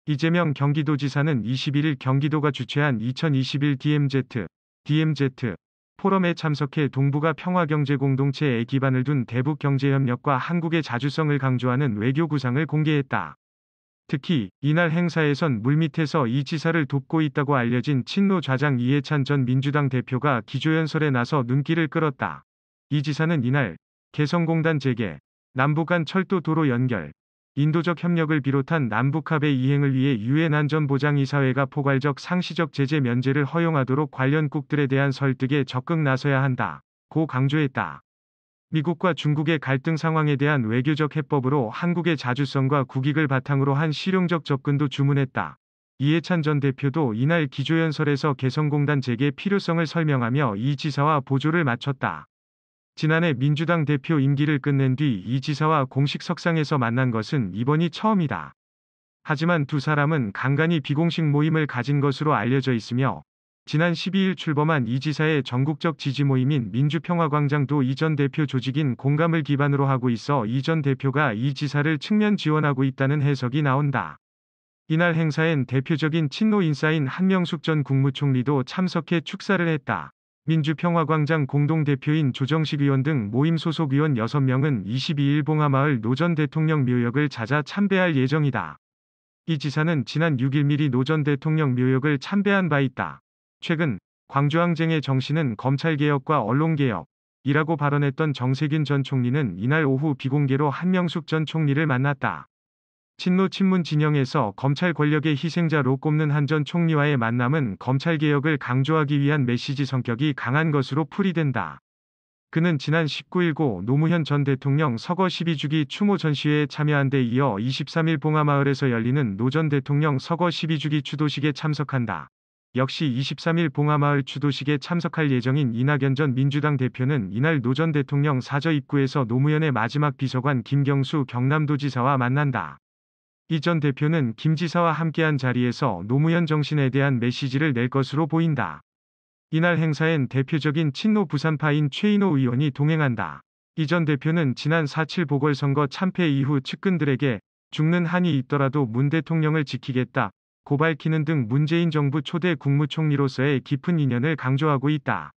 이재명 경기도지사는 21일 경기도가 주최한 2021 DMZ 포럼에 참석해 동북아 평화경제공동체에 기반을 둔 대북 경제협력과 한국의 자주성을 강조하는 외교 구상을 공개했다. 특히 이날 행사에선 물밑에서 이 지사를 돕고 있다고 알려진 친노 좌장 이해찬 전 민주당 대표가 기조연설에 나서 눈길을 끌었다. 이 지사는 이날 개성공단 재개, 남북 간 철도 도로 연결, 인도적 협력을 비롯한 남북합의 이행을 위해 유엔 안전보장이사회가 포괄적 상시적 제재 면제를 허용하도록 관련국들에 대한 설득에 적극 나서야 한다고 강조했다. 미국과 중국의 갈등 상황에 대한 외교적 해법으로 한국의 자주성과 국익을 바탕으로 한 실용적 접근도 주문했다. 이해찬 전 대표도 이날 기조연설에서 개성공단 재개 필요성을 설명하며 이 지사와 보조를 맞췄다. 지난해 민주당 대표 임기를 끝낸 뒤 이 지사와 공식 석상에서 만난 것은 이번이 처음이다. 하지만 두 사람은 간간히 비공식 모임을 가진 것으로 알려져 있으며 지난 12일 출범한 이 지사의 전국적 지지 모임인 민주평화광장도 이 전 대표 조직인 공감을 기반으로 하고 있어 이 전 대표가 이 지사를 측면 지원하고 있다는 해석이 나온다. 이날 행사엔 대표적인 친노 인사인 한명숙 전 국무총리도 참석해 축사를 했다. 민주평화광장 공동대표인 조정식 의원 등 모임 소속 의원 6명은 22일 봉하마을 노 전 대통령 묘역을 찾아 참배할 예정이다. 이 지사는 지난 6일 미리 노 전 대통령 묘역을 참배한 바 있다. 최근 광주항쟁의 정신은 검찰개혁과 언론개혁이라고 발언했던 정세균 전 총리는 이날 오후 비공개로 한명숙 전 총리를 만났다. 친노 친문 진영에서 검찰 권력의 희생자로 꼽는 한 전 총리와의 만남은 검찰개혁을 강조하기 위한 메시지 성격이 강한 것으로 풀이된다. 그는 지난 19일 고 노무현 전 대통령 서거 12주기 추모 전시회에 참여한 데 이어 23일 봉하마을에서 열리는 노 전 대통령 서거 12주기 추도식에 참석한다. 역시 23일 봉하마을 추도식에 참석할 예정인 이낙연 전 민주당 대표는 이날 노 전 대통령 사저 입구에서 노무현의 마지막 비서관 김경수 경남도지사와 만난다. 이 전 대표는 김 지사와 함께한 자리에서 노무현 정신에 대한 메시지를 낼 것으로 보인다. 이날 행사엔 대표적인 친노 부산파인 최인호 의원이 동행한다. 이 전 대표는 지난 4.7 보궐선거 참패 이후 측근들에게 죽는 한이 있더라도 문 대통령을 지키겠다 고 밝히는 등 문재인 정부 초대 국무총리로서의 깊은 인연을 강조하고 있다.